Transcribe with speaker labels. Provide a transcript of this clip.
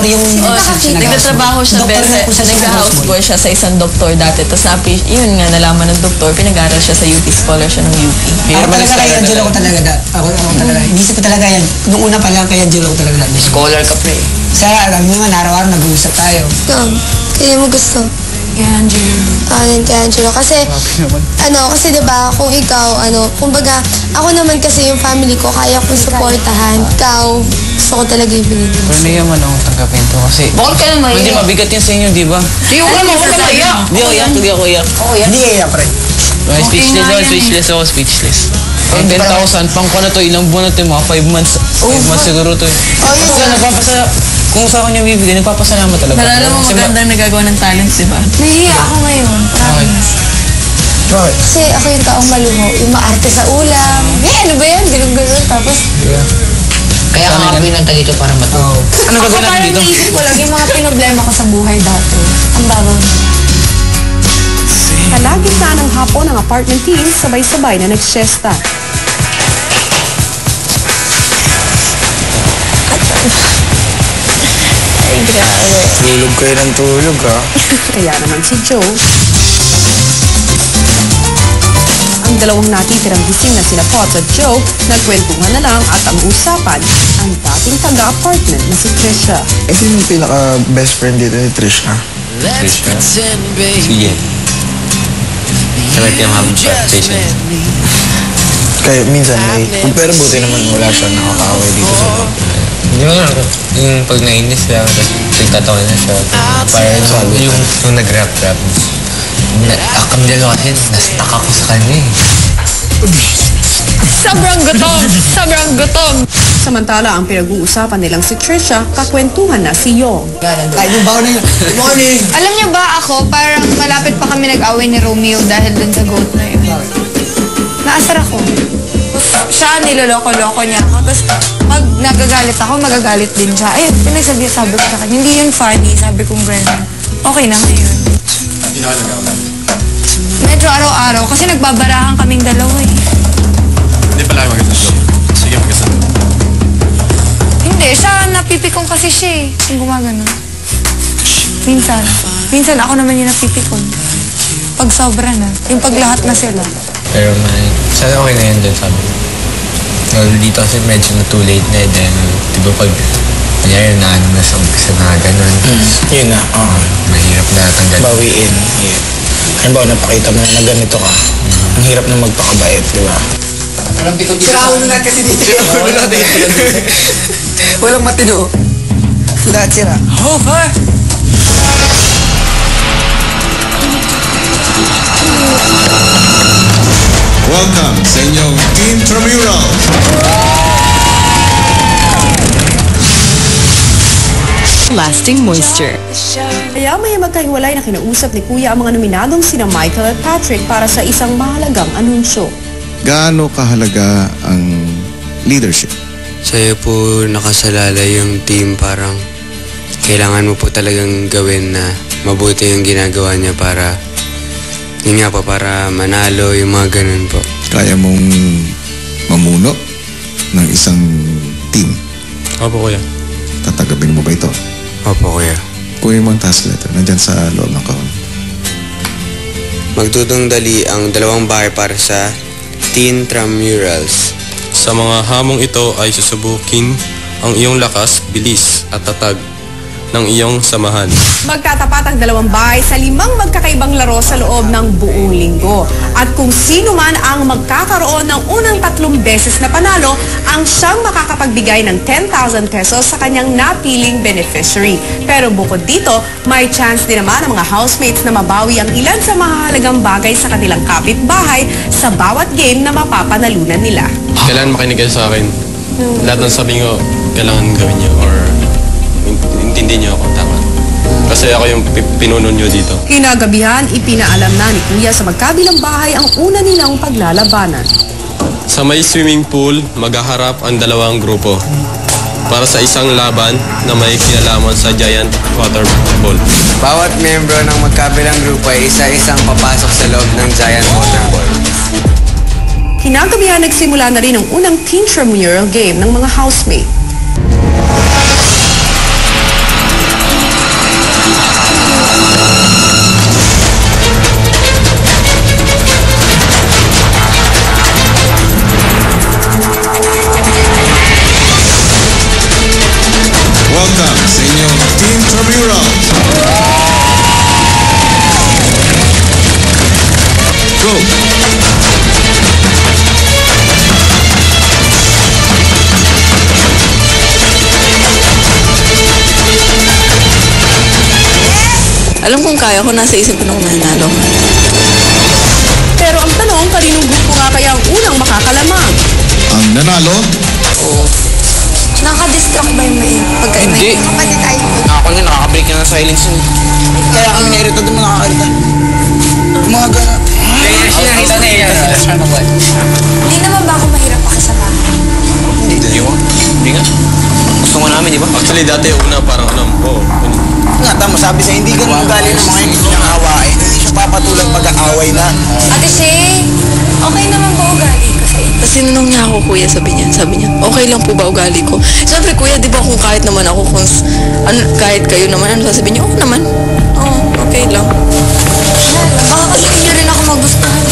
Speaker 1: yung...
Speaker 2: Nagtatrabaho siya, nag-houseboy siya sa isang doktor dati. Tapos yun nga, nalaman ng doktor, pinag-aral siya sa UP, scholar siya ng UP.
Speaker 1: Ako talaga kay Angelo ko talaga. Ako talaga. Inisip ko talaga yan. Nung una pa lang kay Angelo ko talaga.
Speaker 3: Scholar ka pa eh.
Speaker 1: Sa alam naman, araw-araw nag-uusap tayo.
Speaker 4: Kaya mo gusto.
Speaker 2: Kay Angelo.
Speaker 4: Kay Angelo. Kasi, kasi diba, kung ikaw, kumbaga, ako naman kasi yung family ko, kaya kong supportahan. Ikaw, gusto ko talaga yung binigyan.
Speaker 3: Pero nayaman akong tanggapin to kasi...
Speaker 2: Bakit ka naman
Speaker 3: Hindi mabigat yan sa inyo, di ba?
Speaker 2: Di ko naman, huwag ka maiyak.
Speaker 3: Hindi ako iyak.
Speaker 1: Hindi iyak, pre.
Speaker 3: Speechless ako, speechless. 10,000, pang ko na to, ilang buwan na to, mga 5 months. 5 months siguro to. Kasi nagpapasalamat, kung sa akin yung bibigay, nagpapasalamat talaga.
Speaker 2: Nalala mo magandang nagagawa ng talents, di ba?
Speaker 4: Nahihiya ako ngayon, promise. Kasi ako yung taong maluho, yung maarte sa ulam. Ano ba yan? Ganun-ganun. Tapos,
Speaker 3: kaya nga pinunta dito para matuto. Ano gagawin natin dito?
Speaker 4: Parang naisip ko lang yung mga pinoblema ko sa buhay dati. Ang babaw.
Speaker 5: Kalagitnaan ng hapon ng apartment team, sabay-sabay na nag-siesta.
Speaker 2: Ay, grabe.
Speaker 6: Tulog kayo ng tulog, ha?
Speaker 5: Kaya naman si Joe, ang dalawang natitirang gising na sila Potts at Joe, nagkwentuhan na lang at ang usapan, ang dating taga-apartment na si Trisha.
Speaker 6: Ito yung pinaka-best friend dito ni Trisha.
Speaker 3: Trisha? Sige. Sabay kayo mag-patient.
Speaker 6: Kaya minsan pero buti naman wala siya nakakaaway dito sa loob.
Speaker 3: Hindi mo lang, yung pag nainis siya, nagtatawa na siya. Parang yung nag-rap-rap. Akam dyan kasi, na-stuck ako sa kanya eh.
Speaker 2: Sobrang gutom! Sobrang gutom!
Speaker 5: Samantala, ang pinag-uusapan nilang si Trisha, kakwentuhan na si Yong.
Speaker 1: Ay, yung baon na yun. Morning!
Speaker 4: Alam niyo ba ako, parang malapit pa kami nag-away ni Romeo dahil dun sa goat na yun. Naasar ako. Siya, niloloko-loko niya ako. Tapos, pag nagagalit ako, magagalit din siya. Eh, sabi ko sa kanya, hindi yun funny. Sabi kong Brennan, okay na ngayon. Medyo araw-araw, kasi nagbabarahan kaming dalawa eh.
Speaker 7: Hindi pala kayo magkasama. Sige, magkasama.
Speaker 4: Hindi, siya napipikon kasi siya eh. Yung gumagano. Minsan. Minsan ako naman yung napipikon. Pag sobra na. Yung pag lahat na sila.
Speaker 3: Pero sana okay na yun dyan, sabi ko. Dito kasi medyo na too late na then, di ba pag kanyari na ano na sa mga ganun.
Speaker 6: Yun na,
Speaker 3: mahirap na tanggal.
Speaker 6: Bawiin. Yeah. Halimbawa, napakita mo na ganito ka. Ang hirap na magpakabait, di ba?
Speaker 1: Siraulo na kasi dito. Walang matino. Lahat sira.
Speaker 3: Oh, ha?
Speaker 7: Welcome sa inyong Team Tramural.
Speaker 8: Lasting moisture.
Speaker 5: Kaya may magkahiwalay na kinausap ni Kuya ang mga nominadong sina Michael at Patrick para sa isang mahalagang anunsyo.
Speaker 7: Gaano kahalaga ang leadership?
Speaker 9: Sa'yo po nakasalalay yung team, parang kailangan mo po talagang gawin na mabuti yung ginagawa niya para yun nga po, para manalo yung mga ganun po.
Speaker 7: Kaya mong mamuno ng isang team?
Speaker 9: Opo, Kuya.
Speaker 7: Tatagapin mo ba ito?
Speaker 9: Opo, Kuya.
Speaker 7: Kunin mo ang task letter. Nandyan sa loob ng kahon.
Speaker 9: Magdudungdali ang dalawang bahay para sa Teen Tramurals.
Speaker 10: Sa mga hamong ito ay susubukin ang iyong lakas, bilis at tatag ng iyong samahan.
Speaker 5: Magtatapat ang dalawang bahay sa 5 magkakaibang laro sa loob ng buong linggo. At kung sino man ang magkakaroon ng unang 3 beses na panalo, ang siyang makakapagbigay ng 10,000 pesos sa kanyang napiling beneficiary. Pero bukod dito, may chance din naman ang mga housemates na mabawi ang ilan sa mahalagang bagay sa kanilang kapitbahay sa bawat game na mapapanalunan nila.
Speaker 10: Kailangan makinig kayo sa akin. Lahat ng sabi ko, kailangan gawin niyo or intindihin niyo ako tama. Kasi ako yung pinuno niyo dito.
Speaker 5: Kinagabihan, ipinaalam na ni Kuya sa magkabilang bahay ang una nilang paglalabanan.
Speaker 10: Sa may swimming pool, maghaharap ang dalawang grupo para sa isang laban na may kinalaman sa giant water ball.
Speaker 9: Bawat membro ng magkabilang grupo ay isa-isang papasok sa loob ng giant water ball.
Speaker 5: Kinagabihan, nagsimula na rin ang unang Teen Tramural game ng mga housemate.
Speaker 2: Alam kong kaya ko, nasa isip ko na mananalo.
Speaker 5: Pero ang tanong, kaninong grupo nga kaya ang unang makakalamang?
Speaker 7: Ang nanalo,
Speaker 4: Nakadistract ba yung may
Speaker 3: Hindi.
Speaker 4: kapatid tayo?
Speaker 6: Ako nga, nakaka-break na ng silence yun. Kaya kami nairita doon, nakakairita. Mga gano'n.
Speaker 4: Hindi naman ba ako mahirap pakisamahan?
Speaker 3: Hindi nga. Gusto mo namin, di ba?
Speaker 10: Actually, dati una parang
Speaker 6: Nga, tama, sabi sa'yo, hindi ganun ugali ng mga hindi niyang awain. Hindi siya papatulang mag-aaway na.
Speaker 4: Ate Shay, okay naman ba ugali ko sa'yo?
Speaker 2: Tapos sinunong niya ako, kuya, sabi niya, okay lang po ba ugali ko? Siyempre, kuya, di ba kung kahit naman ako, kahit kayo naman, ano sasabihin niyo? Oo naman. Oo, okay lang.
Speaker 4: Baka kasi hindi rin ako magustuhan.